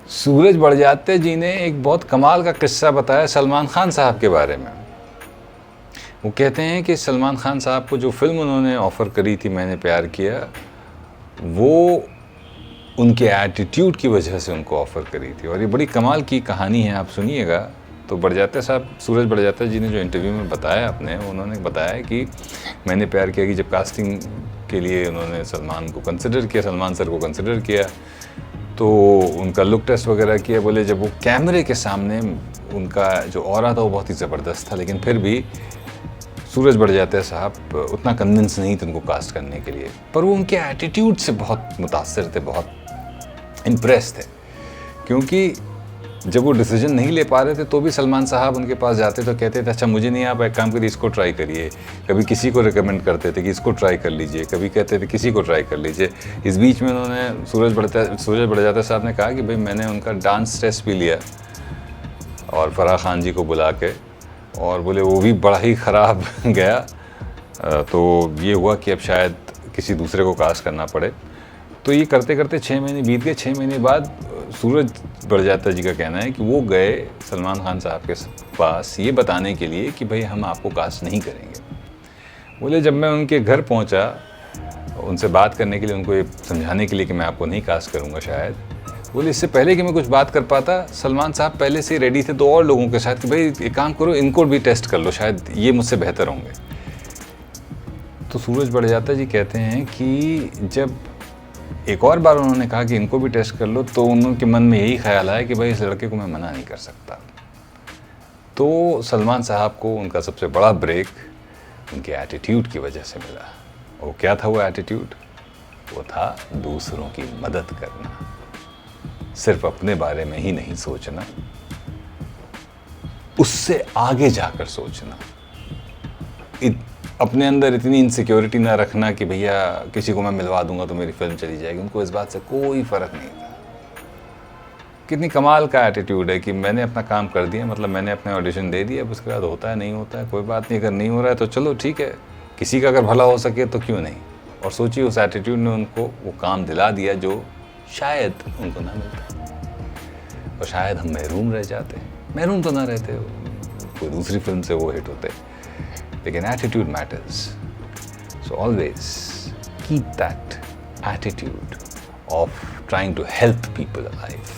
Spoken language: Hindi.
सूरज बड़जात्या जी ने एक बहुत कमाल का किस्सा बताया सलमान खान साहब के बारे में। वो कहते हैं कि सलमान खान साहब को जो फिल्म उन्होंने ऑफ़र करी थी मैंने प्यार किया, वो उनके एटीट्यूड की वजह से उनको ऑफ़र करी थी। और ये बड़ी कमाल की कहानी है, आप सुनिएगा। तो बड़जात्या साहब, सूरज बड़जात्या जी ने जो इंटरव्यू में बताया अपने, उन्होंने बताया कि मैंने प्यार किया कि जब कास्टिंग के लिए उन्होंने सलमान को कंसिडर किया, सलमान सर को कंसिडर किया, तो उनका लुक टेस्ट वगैरह किया। बोले जब वो कैमरे के सामने उनका जो ऑरा था वो बहुत ही ज़बरदस्त था, लेकिन फिर भी सूरज बड़जात्या साहब उतना कन्विंस नहीं थे उनको कास्ट करने के लिए। पर वो उनके एटीट्यूड से बहुत मुतासिर थे, बहुत इम्प्रेस थे। क्योंकि जब वो डिसीजन नहीं ले पा रहे थे तो भी सलमान साहब उनके पास जाते तो कहते थे अच्छा मुझे नहीं, आप एक काम करिए, इसको ट्राई करिए। कभी किसी को रिकमेंड करते थे कि इसको ट्राई कर लीजिए, कभी कहते थे किसी को ट्राई कर लीजिए। इस बीच में उन्होंने सूरज बड़जात्या साहब ने कहा कि भाई मैंने उनका डांस टेस्ट भी लिया और फराह खान जी को बुला के, और बोले वो भी बड़ा ही ख़राब गया। तो ये हुआ कि अब शायद किसी दूसरे को कास्ट करना पड़े। तो ये करते करते 6 महीने बीत गए। 6 महीने बाद सूरज बड़जात्या जी का कहना है कि वो गए सलमान खान साहब के पास ये बताने के लिए कि भाई हम आपको कास्ट नहीं करेंगे। बोले जब मैं उनके घर पहुंचा उनसे बात करने के लिए, उनको ये समझाने के लिए कि मैं आपको नहीं कास्ट करूंगा शायद, बोले इससे पहले कि मैं कुछ बात कर पाता, सलमान साहब पहले से रेडी थे 2 और लोगों के साथ कि भाई एक काम करो, इनको भी टेस्ट कर लो, शायद ये मुझसे बेहतर होंगे। तो सूरज बड़जात्या जी कहते हैं कि जब एक और बार उन्होंने कहा कि इनको भी टेस्ट कर लो, तो उनके मन में यही ख्याल आया कि भाई इस लड़के को मैं मना नहीं कर सकता। तो सलमान साहब को उनका सबसे बड़ा ब्रेक उनके एटीट्यूड की वजह से मिला। वो क्या था वो एटीट्यूड? वो था दूसरों की मदद करना, सिर्फ अपने बारे में ही नहीं सोचना, उससे आगे जाकर सोचना। अपने अंदर इतनी इनसिक्योरिटी ना रखना कि भैया किसी को मैं मिलवा दूंगा तो मेरी फिल्म चली जाएगी। उनको इस बात से कोई फ़र्क नहीं था। कितनी कमाल का एटीट्यूड है कि मैंने अपना काम कर दिया, मतलब मैंने अपने ऑडिशन दे दिया, अब उसके बाद होता है नहीं होता है कोई बात नहीं, अगर नहीं हो रहा है तो चलो ठीक है, किसी का अगर भला हो सके तो क्यों नहीं। और सोचिए उस एटीट्यूड ने उनको वो काम दिला दिया जो शायद उनको ना मिलता, और शायद हम महरूम रह जाते। महरूम तो ना रहते, कोई दूसरी फिल्म से वो हिट होते, लेकिन attitude matters. So always keep that attitude of trying to help people alive.